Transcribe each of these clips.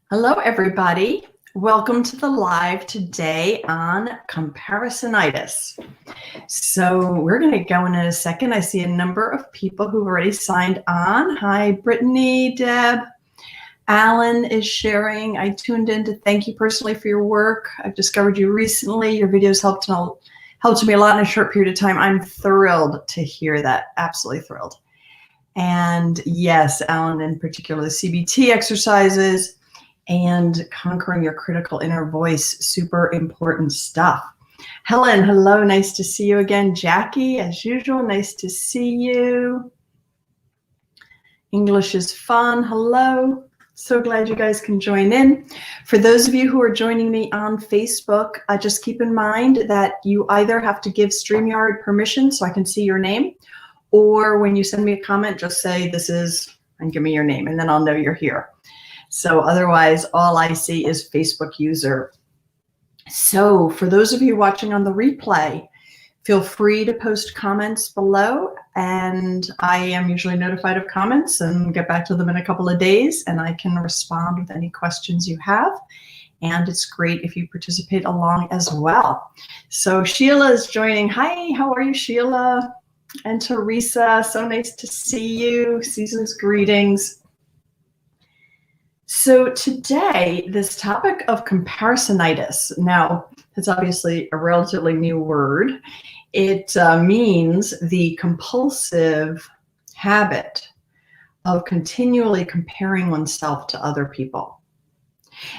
Hello, everybody. Welcome to the live today on Comparisonitis. So we're going to go in a second. I see a number of people who've already signed on. Hi, Brittany, Deb. Alan is sharing. I tuned in to thank you personally for your work. I've discovered you recently. Your videos helped me a lot in a short period of time. I'm thrilled to hear that. Absolutely thrilled. And yes, Alan, in particular, the CBT exercises and conquering your critical inner voice, super important stuff. Helen, hello, nice to see you again. Jackie, as usual, nice to see you. English is fun, hello. So glad you guys can join in. For those of you who are joining me on Facebook, just keep in mind that you either have to give StreamYard permission so I can see your name, or when you send me a comment, just say this is, and give me your name, and then I'll know you're here. So otherwise, all I see is Facebook user. So for those of you watching on the replay, feel free to post comments below, and I am usually notified of comments and get back to them in a couple of days, and I can respond with any questions you have. And it's great if you participate along as well. So Sheila is joining. Hi, how are you, Sheila? And Teresa, so nice to see you. Season's greetings. So today, this topic of comparisonitis, now it's obviously a relatively new word. It means the compulsive habit of continually comparing oneself to other people.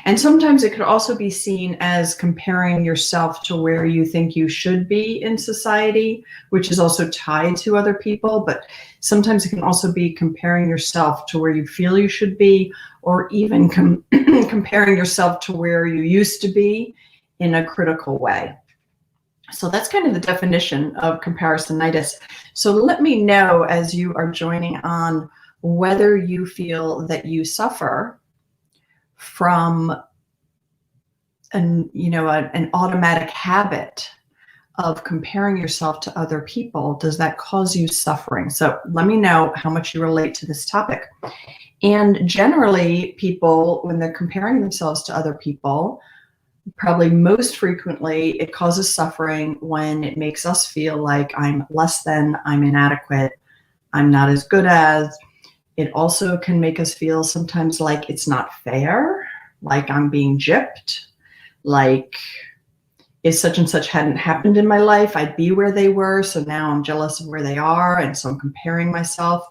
And sometimes it could also be seen as comparing yourself to where you think you should be in society, which is also tied to other people. But sometimes it can also be comparing yourself to where you feel you should be, or even comparing yourself to where you used to be in a critical way. So that's kind of the definition of comparisonitis. So let me know as you are joining on whether you feel that you suffer from an automatic habit of comparing yourself to other people. Does that cause you suffering? So let me know how much you relate to this topic. And generally, people, when they're comparing themselves to other people, probably most frequently, it causes suffering when it makes us feel like I'm less than, I'm inadequate, I'm not as good as. It also can make us feel sometimes like it's not fair, like I'm being gypped, like if such and such hadn't happened in my life, I'd be where they were. So now I'm jealous of where they are. And so I'm comparing myself.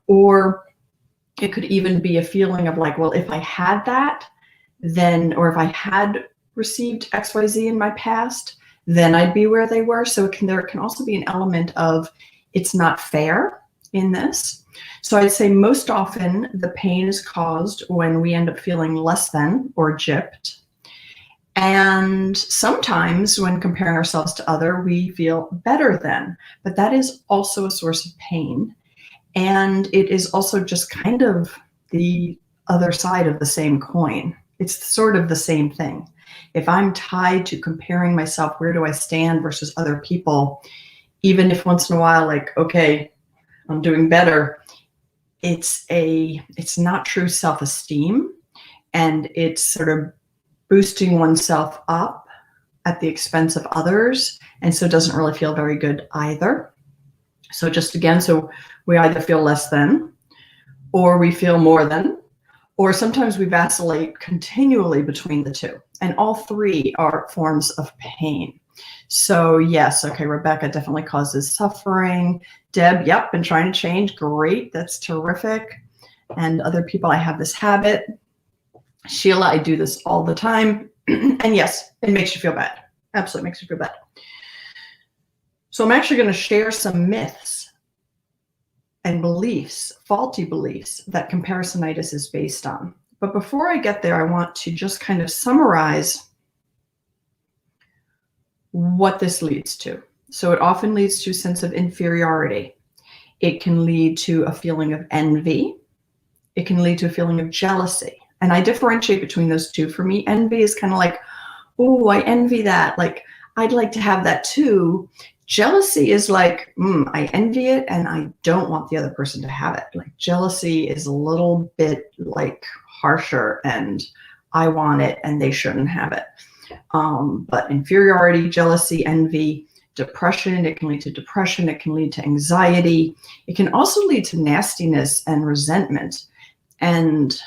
Or it could even be a feeling of like, well, if I had that, then, or if I had received XYZ in my past, then I'd be where they were. So there can also be an element of it's not fair in this. So I'd say most often the pain is caused when we end up feeling less than or gypped. And sometimes when comparing ourselves to other, we feel better than, but that is also a source of pain. And it is also just kind of the other side of the same coin. It's sort of the same thing. If I'm tied to comparing myself, where do I stand versus other people, even if once in a while, like, okay, I'm doing better, it's not true self-esteem, and it's sort of boosting oneself up at the expense of others, and so it doesn't really feel very good either. So just again, so we either feel less than, or we feel more than, or sometimes we vacillate continually between the two, and all three are forms of pain. So yes, okay, Rebecca definitely causes suffering. Deb, yep, been trying to change. Great, that's terrific. And other people, I have this habit. Sheila, I do this all the time. And yes, it makes you feel bad. Absolutely makes you feel bad. So I'm actually going to share some myths and beliefs, faulty beliefs, that comparisonitis is based on. But before I get there, I want to just kind of summarize what this leads to. So it often leads to a sense of inferiority. It can lead to a feeling of envy. It can lead to a feeling of jealousy. And I differentiate between those two. For me, envy is kind of like, oh, I envy that. Like, I'd like to have that too. Jealousy is like, I envy it and I don't want the other person to have it. Like, jealousy is a little bit like harsher and I want it and they shouldn't have it. But inferiority, jealousy, envy, depression, it can lead to depression, it can lead to anxiety. It can also lead to nastiness and resentment. And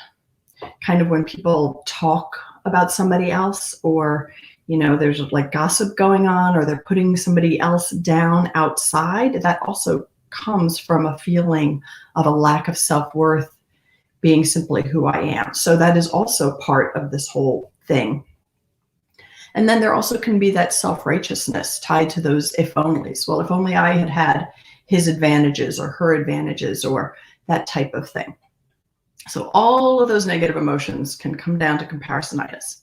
kind of when people talk about somebody else, or there's like gossip going on, or they're putting somebody else down outside, that also comes from a feeling of a lack of self-worth, being simply who I am. So that is also part of this whole thing. And then there also can be that self-righteousness tied to those if-onlys. Well, if only I had had his advantages or her advantages, or that type of thing. So all of those negative emotions can come down to comparisonitis.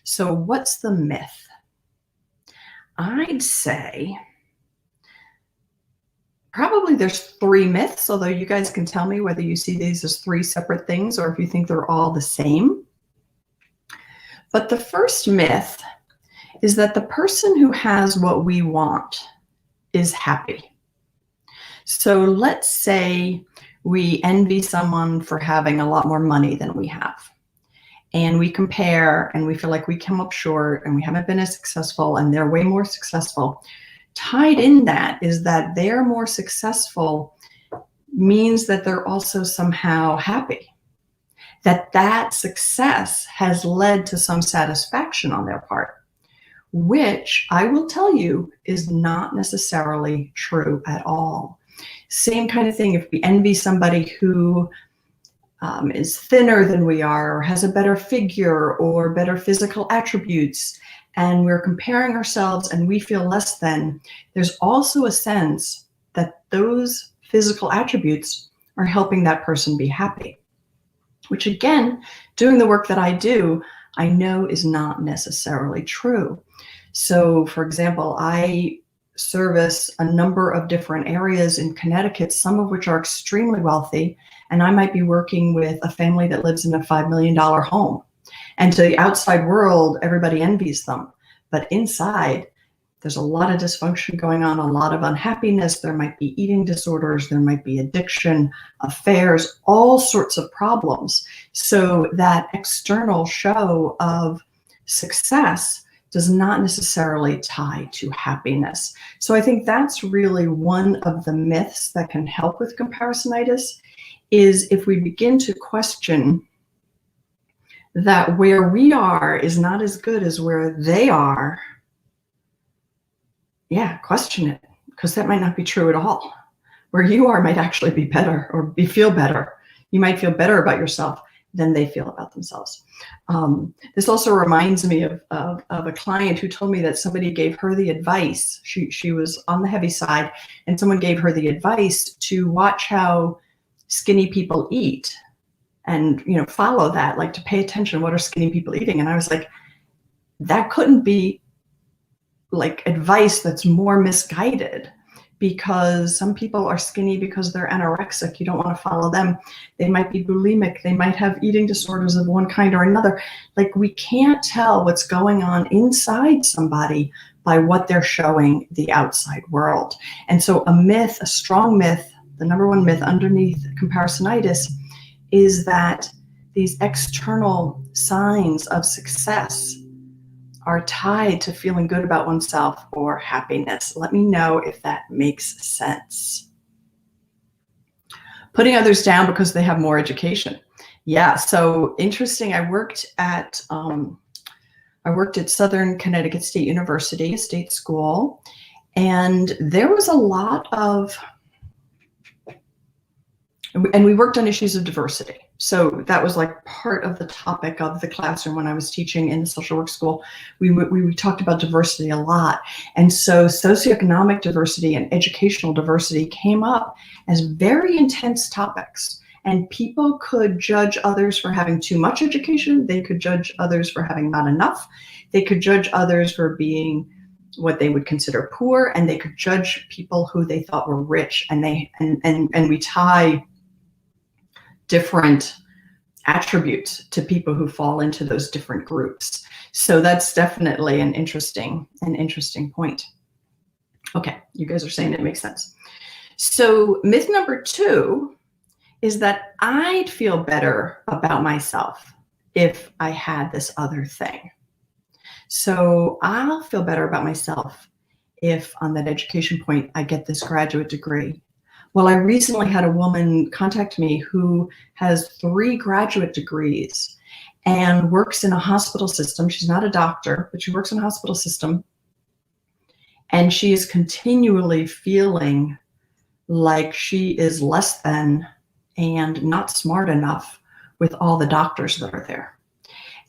So what's the myth? I'd say probably there's 3 myths, although you guys can tell me whether you see these as 3 separate things or if you think they're all the same. But the first myth is that the person who has what we want is happy. So let's say we envy someone for having a lot more money than we have. And we compare and we feel like we come up short and we haven't been as successful and they're way more successful. Tied in that is that they're more successful means that they're also somehow happy. That success has led to some satisfaction on their part, which I will tell you is not necessarily true at all. Same kind of thing if we envy somebody who is thinner than we are, or has a better figure or better physical attributes, and we're comparing ourselves and we feel less than, there's also a sense that those physical attributes are helping that person be happy, which again, doing the work that I do, I know is not necessarily true. So for example, I service a number of different areas in Connecticut, some of which are extremely wealthy, and I might be working with a family that lives in a $5 million home. And to the outside world, everybody envies them. But inside, there's a lot of dysfunction going on, a lot of unhappiness. There might be eating disorders, there might be addiction, affairs, all sorts of problems. So that external show of success does not necessarily tie to happiness. So I think that's really one of the myths that can help with comparisonitis, is if we begin to question that where we are is not as good as where they are, question it, because that might not be true at all. Where you are might actually be better, or feel better. You might feel better about yourself than they feel about themselves. This also reminds me of a client who told me that somebody gave her the advice. She was on the heavy side, and someone gave her the advice to watch how skinny people eat and follow that, like to pay attention, what are skinny people eating? And I was like, that couldn't be like advice that's more misguided, because some people are skinny because they're anorexic. You don't want to follow them. They might be bulimic. They might have eating disorders of one kind or another. Like, we can't tell what's going on inside somebody by what they're showing the outside world. And so a myth, a strong myth, the number one myth underneath comparisonitis is that these external signs of success are tied to feeling good about oneself or happiness. Let me know if that makes sense. Putting others down because they have more education. Yeah, so interesting. I worked at Southern Connecticut State University, a state school, and there was a lot of, and we worked on issues of diversity. So that was like part of the topic of the classroom when I was teaching in the social work school. We talked about diversity a lot. And so socioeconomic diversity and educational diversity came up as very intense topics. And people could judge others for having too much education. They could judge others for having not enough. They could judge others for being what they would consider poor, and they could judge people who they thought were rich. And we tie different attributes to people who fall into those different groups. So that's definitely an interesting point. Okay, you guys are saying it makes sense. So myth number 2 is that I'd feel better about myself if I had this other thing. So I'll feel better about myself if on that education point I get this graduate degree. Well, I recently had a woman contact me who has 3 graduate degrees and works in a hospital system. She's not a doctor, but she works in a hospital system. And she is continually feeling like she is less than and not smart enough with all the doctors that are there.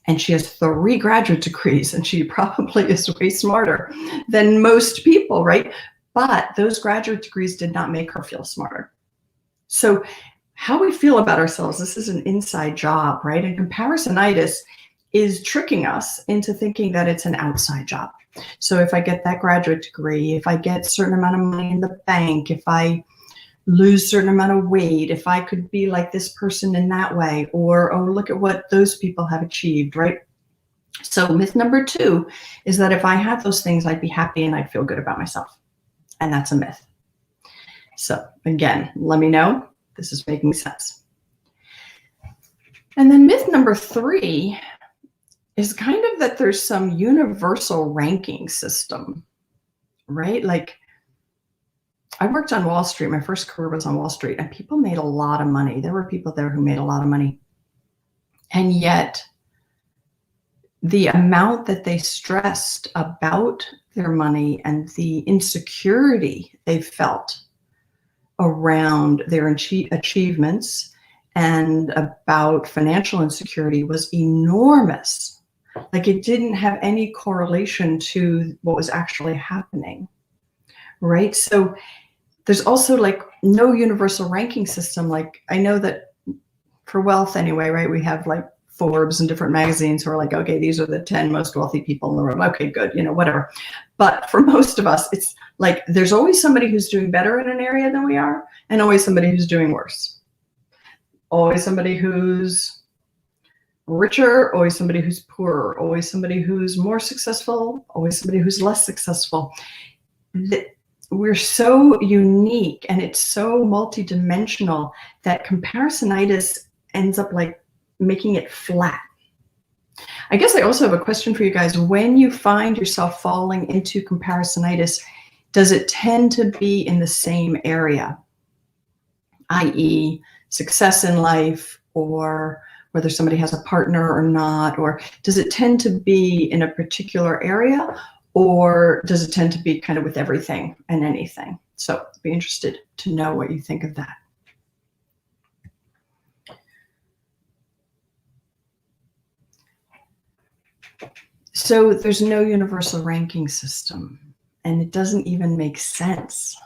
And she has 3 graduate degrees, and she probably is way smarter than most people, right? But those graduate degrees did not make her feel smarter. So how we feel about ourselves, this is an inside job, right? And comparisonitis is tricking us into thinking that it's an outside job. So if I get that graduate degree, if I get a certain amount of money in the bank, if I lose a certain amount of weight, if I could be like this person in that way, or, oh, look at what those people have achieved, right? So myth number 2 is that if I had those things, I'd be happy and I'd feel good about myself. And that's a myth. So again, let me know this is making sense. And then myth number 3 is kind of that there's some universal ranking system, right? Like, I worked on Wall Street. My first career was on Wall Street, and people made a lot of money. There were people there who made a lot of money. And yet, the amount that they stressed about their money and the insecurity they felt around their achievements and about financial insecurity was enormous. Like, it didn't have any correlation to what was actually happening, right? So there's also like no universal ranking system. Like, I know that for wealth anyway, right? We have like Forbes and different magazines who are like, okay, these are the 10 most wealthy people in the world. Okay, good, whatever. But for most of us, it's like there's always somebody who's doing better in an area than we are, and always somebody who's doing worse. Always somebody who's richer, always somebody who's poorer, always somebody who's more successful, always somebody who's less successful. We're so unique and it's so multidimensional that comparisonitis ends up like making it flat. I guess I also have a question for you guys. When you find yourself falling into comparisonitis, does it tend to be in the same area, i.e. success in life, or whether somebody has a partner or not, or does it tend to be in a particular area, or does it tend to be kind of with everything and anything? So I'd be interested to know what you think of that. So there's no universal ranking system, and it doesn't even make sense,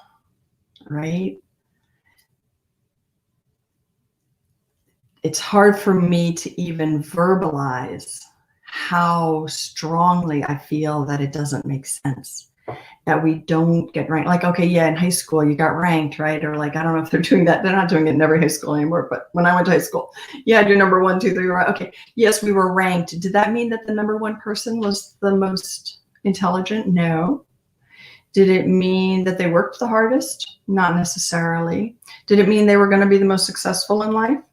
right? It's hard for me to even verbalize how strongly I feel that it doesn't make sense, that we don't get ranked. Like, okay, yeah, in high school you got ranked, right? Or like, I don't know if they're doing that. They're not doing it in every high school anymore, but when I went to high school, yeah, you're number 1, 2, 3, right? Okay, yes, we were ranked. Did that mean that the number 1 person was the most intelligent? No. Did it mean that they worked the hardest? Not necessarily. Did it mean they were going to be the most successful in life?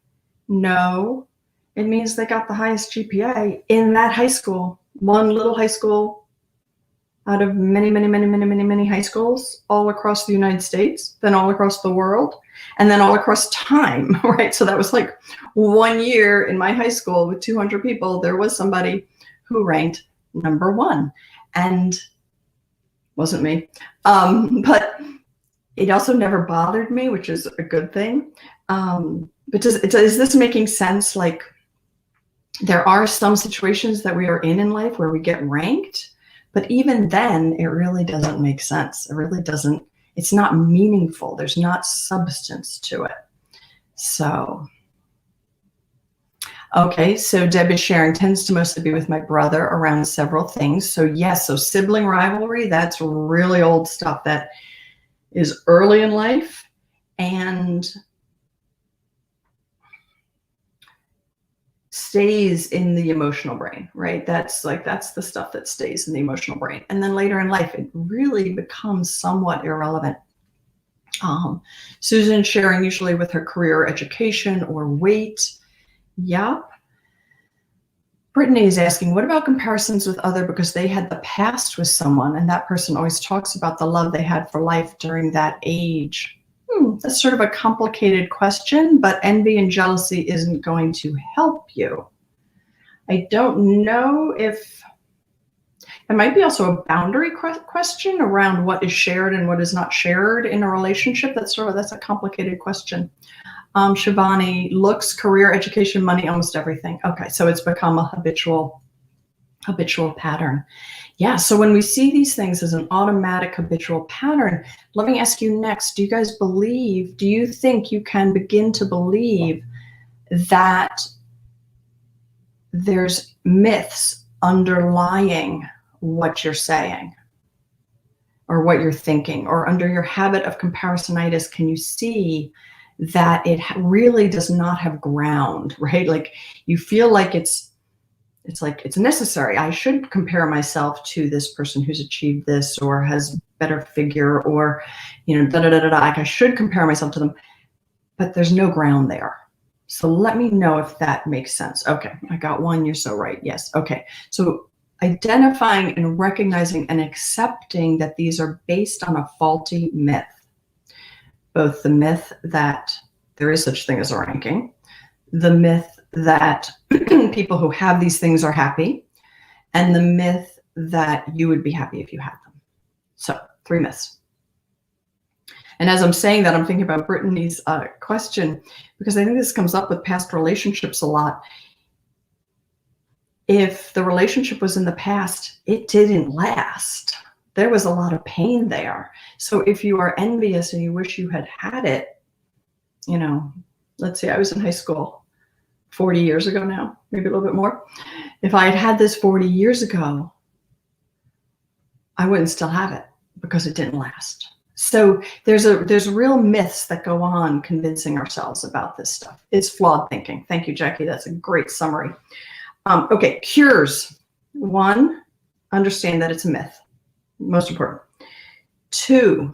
No. It means they got the highest GPA in that high school, one little high school out of many, many, many, many, many, many high schools all across the United States, then all across the world, and then all across time, right? So that was like 1 year in my high school with 200 people, there was somebody who ranked number 1, and wasn't me. But it also never bothered me, which is a good thing. But is this making sense? Like, there are some situations that we are in life where we get ranked, but even then it really doesn't make sense. It really doesn't, it's not meaningful. There's not substance to it. So, okay, so Deb is sharing, tends to mostly be with my brother around several things. So yes, so sibling rivalry, that's really old stuff that is early in life and stays in the emotional brain, right? That's the stuff that stays in the emotional brain. And then later in life, it really becomes somewhat irrelevant. Susan sharing usually with her career, education, or weight. Yep. Brittany is asking, what about comparisons with other because they had the past with someone and that person always talks about the love they had for life during that age? That's sort of a complicated question, but envy and jealousy isn't going to help you. I don't know if it might be also a boundary question around what is shared and what is not shared in a relationship. That's a complicated question. Shivani, looks, career, education, money, almost everything. Okay, so it's become a habitual pattern. Yeah, so when we see these things as an automatic habitual pattern, let me ask you next, do you think you can begin to believe that there's myths underlying what you're saying or what you're thinking, or under your habit of comparisonitis, can you see that it really does not have ground, right? Like you feel like it's necessary. I should compare myself to this person who's achieved this or has better figure or, like I should compare myself to them, but there's no ground there. So let me know if that makes sense. Okay, I got one. You're so right. Yes. Okay. So identifying and recognizing and accepting that these are based on a faulty myth. Both the myth that there is such thing as a ranking, the myth that people who have these things are happy, and the myth that you would be happy if you had them. So 3 myths. And as I'm saying that, I'm thinking about Brittany's question, because I think this comes up with past relationships a lot. If the relationship was in the past, it didn't last. There was a lot of pain there. So if you are envious and you wish you had had it, let's say I was in high school 40 years ago now, maybe a little bit more. If I had had this 40 years ago, I wouldn't still have it because it didn't last. So there's real myths that go on convincing ourselves about this stuff. It's flawed thinking. Thank you, Jackie. That's a great summary. Okay, cures. 1, understand that it's a myth. Most important. 2,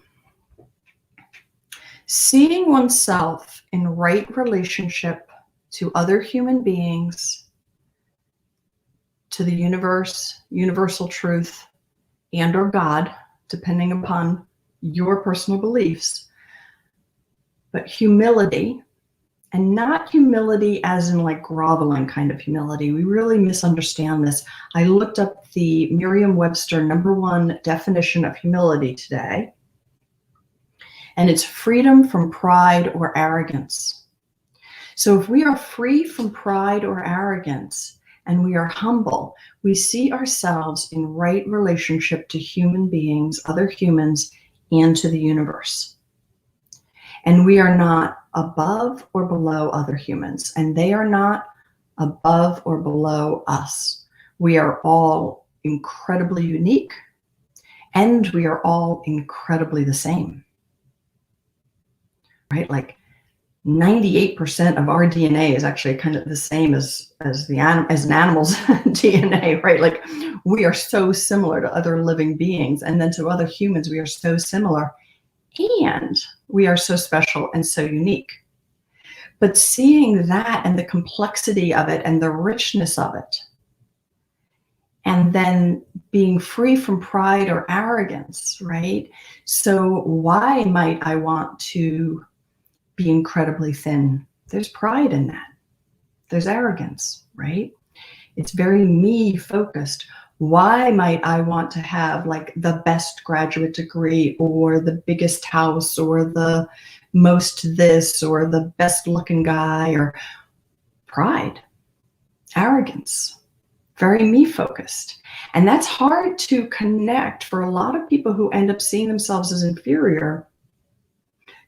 seeing oneself in right relationship to other human beings, to the universe, universal truth, and or God, depending upon your personal beliefs. But humility, and not humility as in like groveling kind of humility. We really misunderstand this. I looked up the Merriam-Webster #1 definition of humility today, and it's freedom from pride or arrogance. So if we are free from pride or arrogance and we are humble, we see ourselves in right relationship to human beings, other humans, and to the universe. And we are not above or below other humans, and they are not above or below us. We are all incredibly unique, and we are all incredibly the same, right? Like 98% of our DNA is actually kind of the same as an animal's DNA, right? Like we are so similar to other living beings, and then to other humans, we are so similar, and we are so special and so unique. But seeing that and the complexity of it and the richness of it, and then being free from pride or arrogance, right? So why might I want to be incredibly thin? There's pride in that. There's arrogance, right? It's very me focused. Why might I want to have like the best graduate degree or the biggest house or the most this or the best looking guy? Or pride, arrogance, very me focused. And that's hard to connect for a lot of people who end up seeing themselves as inferior.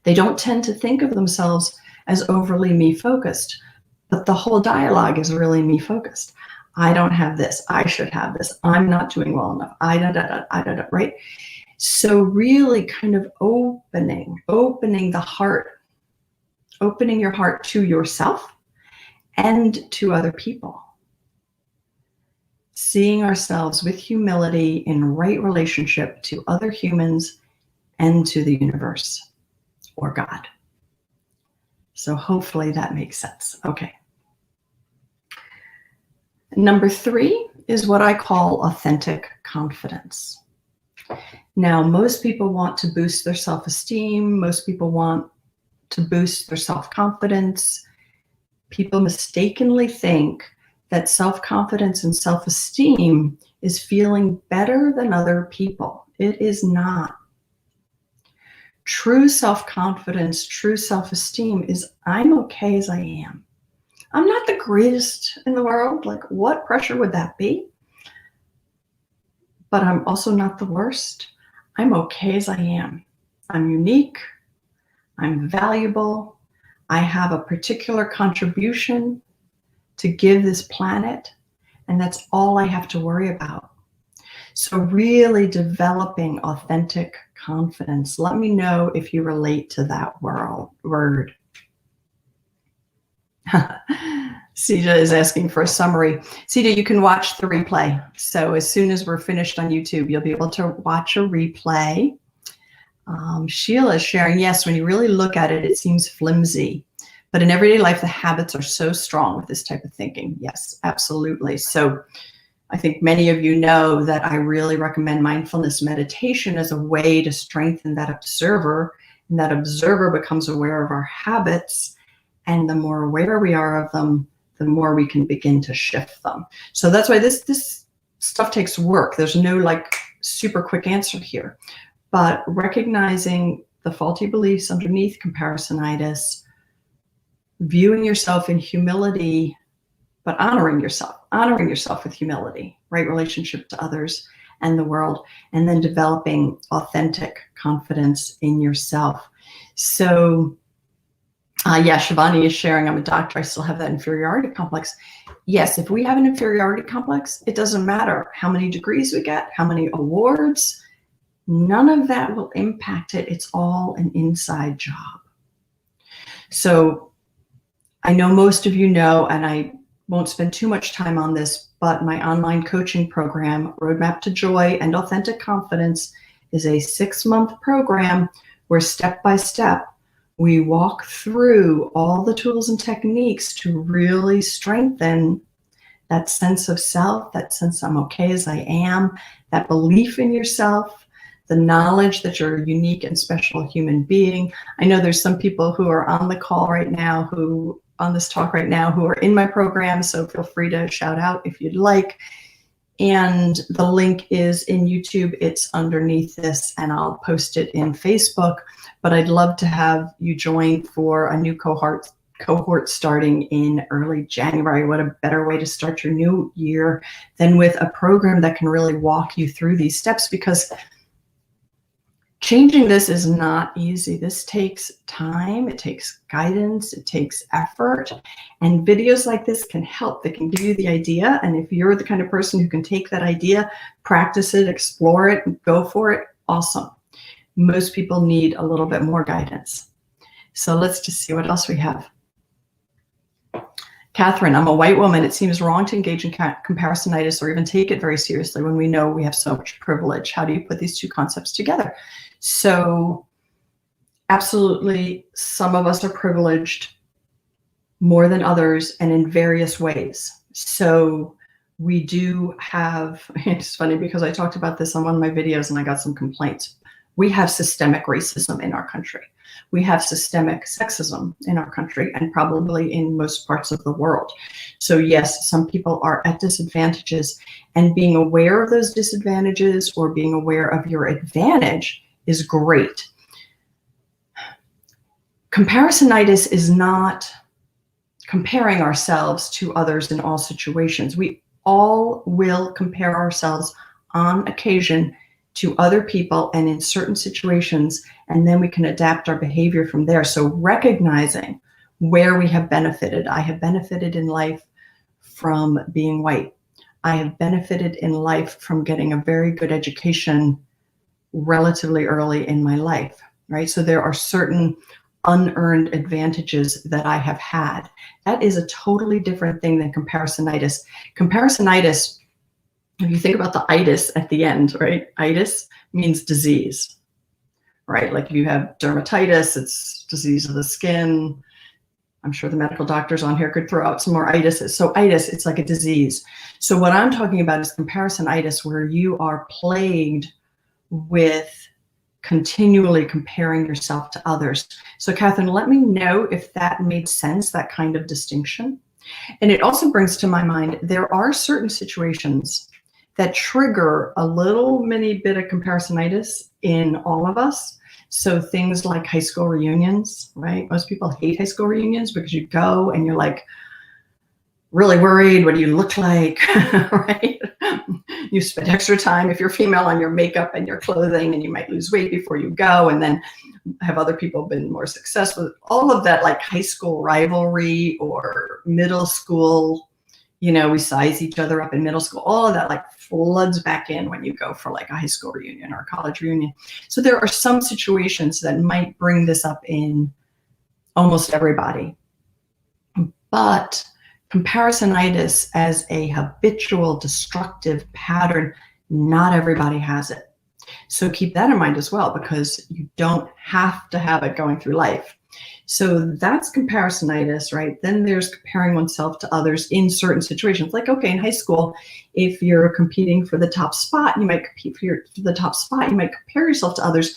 They don't tend to think of themselves as overly me focused, but the whole dialogue is really me focused. I don't have this. I should have this. I'm not doing well enough. Right? So really kind of opening the heart, opening your heart to yourself and to other people. Seeing ourselves with humility in right relationship to other humans and to the universe or God. So hopefully that makes sense. Okay. Number 3 is what I call authentic confidence. Now, most people want to boost their self-esteem. Most people want to boost their self-confidence. People mistakenly think that self-confidence and self-esteem is feeling better than other people. It is not. True self-confidence, true self-esteem is I'm okay as I am. I'm not the greatest in the world. Like, what pressure would that be? But I'm also not the worst. I'm okay as I am. I'm unique. I'm valuable. I have a particular contribution to give this planet, and that's all I have to worry about. So really developing authentic confidence. Let me know if you relate to that word. Sita is asking for a summary. Sita, you can watch the replay. So as soon as we're finished on YouTube, you'll be able to watch a replay. Sheila is sharing, yes, when you really look at it, it seems flimsy. But in everyday life, the habits are so strong with this type of thinking. Yes, absolutely. So I think many of you know that I really recommend mindfulness meditation as a way to strengthen that observer. And that observer becomes aware of our habits. And the more aware we are of them, the more we can begin to shift them. So that's why this stuff takes work. There's no like super quick answer here. But recognizing the faulty beliefs underneath comparisonitis, viewing yourself in humility, but honoring yourself with humility, right relationship to others and the world, and then developing authentic confidence in yourself. So yeah, Shivani is sharing, I'm a doctor, I still have that inferiority complex. Yes, if we have an inferiority complex, it doesn't matter how many degrees we get, how many awards, none of that will impact it. It's all an inside job. So I know most of you know, and I won't spend too much time on this, but my online coaching program, Roadmap to Joy and Authentic Confidence, is a 6-month program where step by step, we walk through all the tools and techniques to really strengthen that sense of self, that sense I'm okay as I am, that belief in yourself, the knowledge that you're a unique and special human being. I know there's some people who are on the call right now, on this talk right now, who are in my program, so feel free to shout out if you'd like. And the link is in YouTube. It's underneath this, and I'll post it in Facebook. But I'd love to have you join for a new cohort starting in early January. What a better way to start your new year than with a program that can really walk you through these steps, because changing this is not easy. This takes time, it takes guidance, it takes effort, and videos like this can help. They can give you the idea, and if you're the kind of person who can take that idea, practice it, explore it, go for it, awesome. Most people need a little bit more guidance. So let's just see what else we have. Catherine, I'm a white woman. It seems wrong to engage in comparisonitis or even take it very seriously when we know we have so much privilege. How do you put these two concepts together? So absolutely, some of us are privileged more than others and in various ways. So we do have, it's funny because I talked about this on one of my videos and I got some complaints. We have systemic racism in our country. We have systemic sexism in our country and probably in most parts of the world. So yes, some people are at disadvantages, and being aware of those disadvantages or being aware of your advantage is great. Comparisonitis is not comparing ourselves to others in all situations. We all will compare ourselves on occasion to other people and in certain situations, and then we can adapt our behavior from there. So recognizing where we have benefited. I have benefited in life from being white. I have benefited in life from getting a very good education relatively early in my life, right? So there are certain unearned advantages that I have had. That is a totally different thing than comparisonitis. Comparisonitis, if you think about the itis at the end, right? Itis means disease, right? Like if you have dermatitis, it's disease of the skin. I'm sure the medical doctors on here could throw out some more itises. So itis, it's like a disease. So what I'm talking about is comparisonitis, where you are plagued with continually comparing yourself to others. So Catherine, let me know if that made sense, that kind of distinction. And it also brings to my mind, there are certain situations that trigger a little mini bit of comparisonitis in all of us. So things like high school reunions, right? Most people hate high school reunions because you go and you're like really worried. What do you look like, right? You spend extra time, if you're female, on your makeup and your clothing, and you might lose weight before you go. And then have other people been more successful? All of that, like high school rivalry or middle school, we size each other up in middle school. All of that like floods back in when you go for like a high school reunion or a college reunion. So there are some situations that might bring this up in almost everybody. But comparisonitis as a habitual destructive pattern, not everybody has it. So keep that in mind as well, because you don't have to have it going through life. So that's comparisonitis, right? Then there's comparing oneself to others in certain situations. Like, okay, in high school, if you're competing for the top spot, you might compete for the top spot, you might compare yourself to others,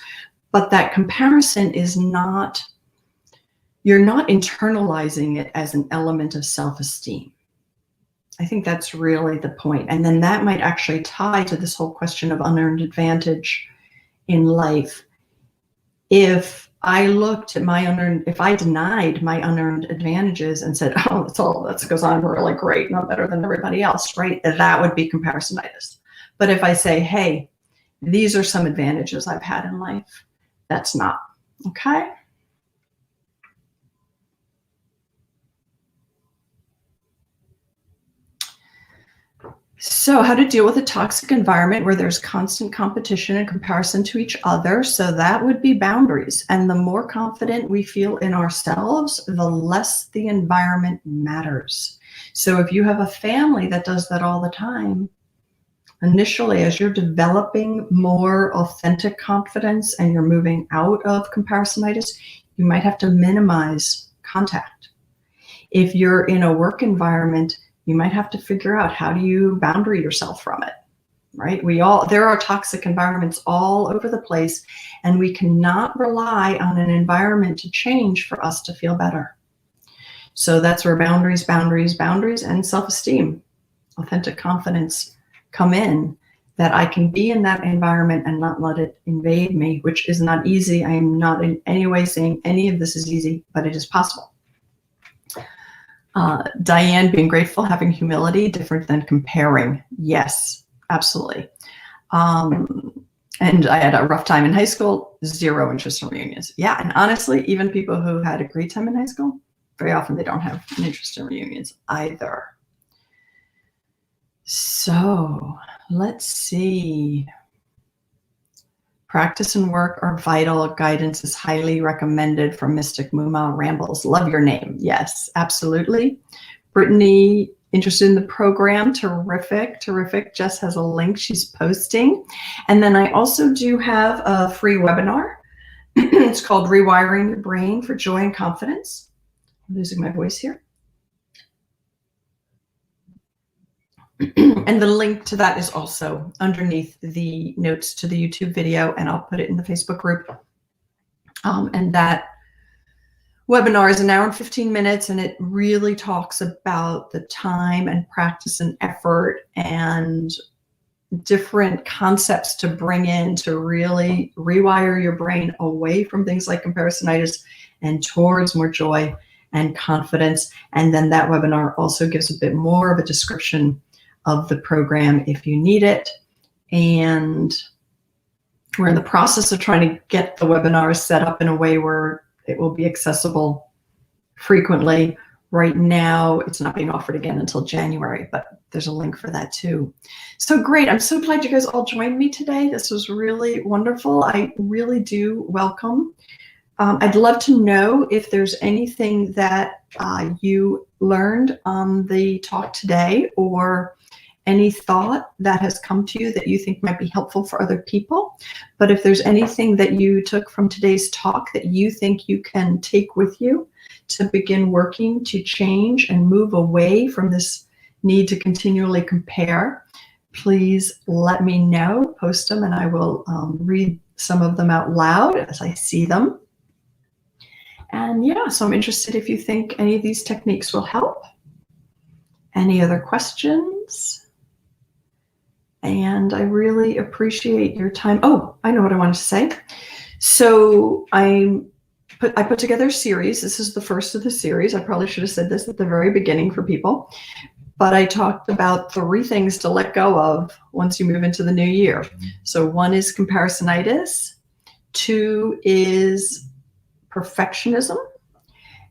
but that comparison is not, you're not internalizing it as an element of self-esteem. I think that's really the point. And then that might actually tie to this whole question of unearned advantage in life. If I looked at if I denied my unearned advantages and said, oh, that goes on really great, and I'm better than everybody else, right? That would be comparisonitis. But if I say, hey, these are some advantages I've had in life, that's not, okay? So how to deal with a toxic environment where there's constant competition and comparison to each other. So that would be boundaries. And the more confident we feel in ourselves, the less the environment matters. So if you have a family that does that all the time, initially, as you're developing more authentic confidence and you're moving out of comparisonitis, you might have to minimize contact. If you're in a work environment, you might have to figure out, how do you boundary yourself from it, right? There are toxic environments all over the place, and we cannot rely on an environment to change for us to feel better. So that's where boundaries, and self-esteem, authentic confidence come in, that I can be in that environment and not let it invade me, which is not easy. I am not in any way saying any of this is easy, but it is possible. Diane, being grateful, having humility, different than comparing. Yes, absolutely. And I had a rough time in high school, zero interest in reunions. Yeah, and honestly, even people who had a great time in high school, very often they don't have an interest in reunions either. So let's see. Practice and work are vital. Guidance is highly recommended from Mystic Muma Rambles. Love your name. Yes, absolutely. Brittany, interested in the program. Terrific, terrific. Jess has a link she's posting. And then I also do have a free webinar. It's called Rewiring Your Brain for Joy and Confidence. I'm losing my voice here. And the link to that is also underneath the notes to the YouTube video, and I'll put it in the Facebook group. And that webinar is 1 hour and 15 minutes, and it really talks about the time and practice and effort and different concepts to bring in to really rewire your brain away from things like comparisonitis and towards more joy and confidence. And then that webinar also gives a bit more of a description of the program if you need it. And we're in the process of trying to get the webinars set up in a way where it will be accessible frequently. Right now, it's not being offered again until January, but there's a link for that too. So great. I'm so glad you guys all joined me today. This was really wonderful. I really do welcome. I'd love to know if there's anything that you learned on the talk today, or any thought that has come to you that you think might be helpful for other people. But if there's anything that you took from today's talk that you think you can take with you to begin working to change and move away from this need to continually compare, please let me know. Post them and I will read some of them out loud as I see them. And yeah, so I'm interested if you think any of these techniques will help. Any other questions? And I really appreciate your time. Oh, I know what I wanted to say. So I put together a series. This is the first of the series. I probably should have said this at the very beginning for people. But I talked about 3 things to let go of once you move into the new year. So 1 is comparisonitis, 2 is perfectionism,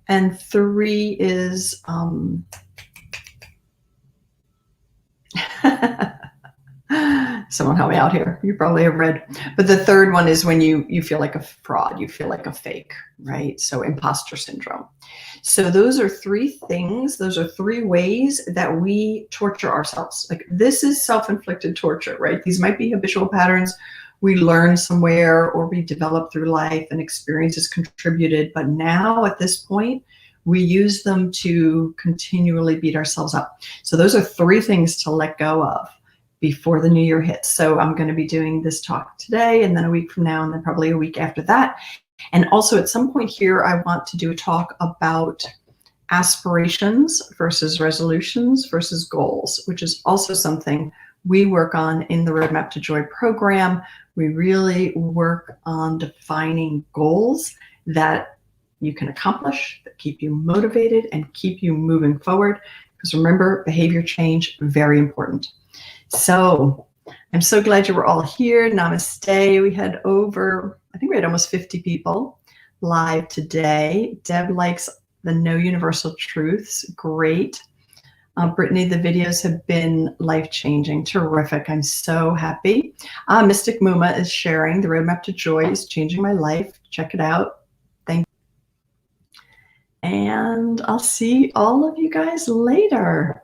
and 3 is someone help me out here. You probably have read. But the 3rd one is when you feel like a fraud, you feel like a fake, right? So imposter syndrome. So those are 3 things. Those are 3 ways that we torture ourselves. Like, this is self-inflicted torture, right? These might be habitual patterns we learn somewhere or we develop through life and experiences contributed. But now at this point, we use them to continually beat ourselves up. So those are 3 things to let go of before the new year hits. So I'm going to be doing this talk today, and then a week from now, and then probably a week after that. And also at some point here, I want to do a talk about aspirations versus resolutions versus goals, which is also something we work on in the Roadmap to Joy program. We really work on defining goals that you can accomplish, that keep you motivated and keep you moving forward. Because remember, behavior change, very important. So I'm so glad you were all here. Namaste. We had I think we had almost 50 people live today. Deb likes the No Universal Truths. Great. Brittany, the videos have been life-changing. Terrific. I'm so happy. Mystic Muma is sharing the Roadmap to Joy is changing my life. Check it out. Thank you. And I'll see all of you guys later.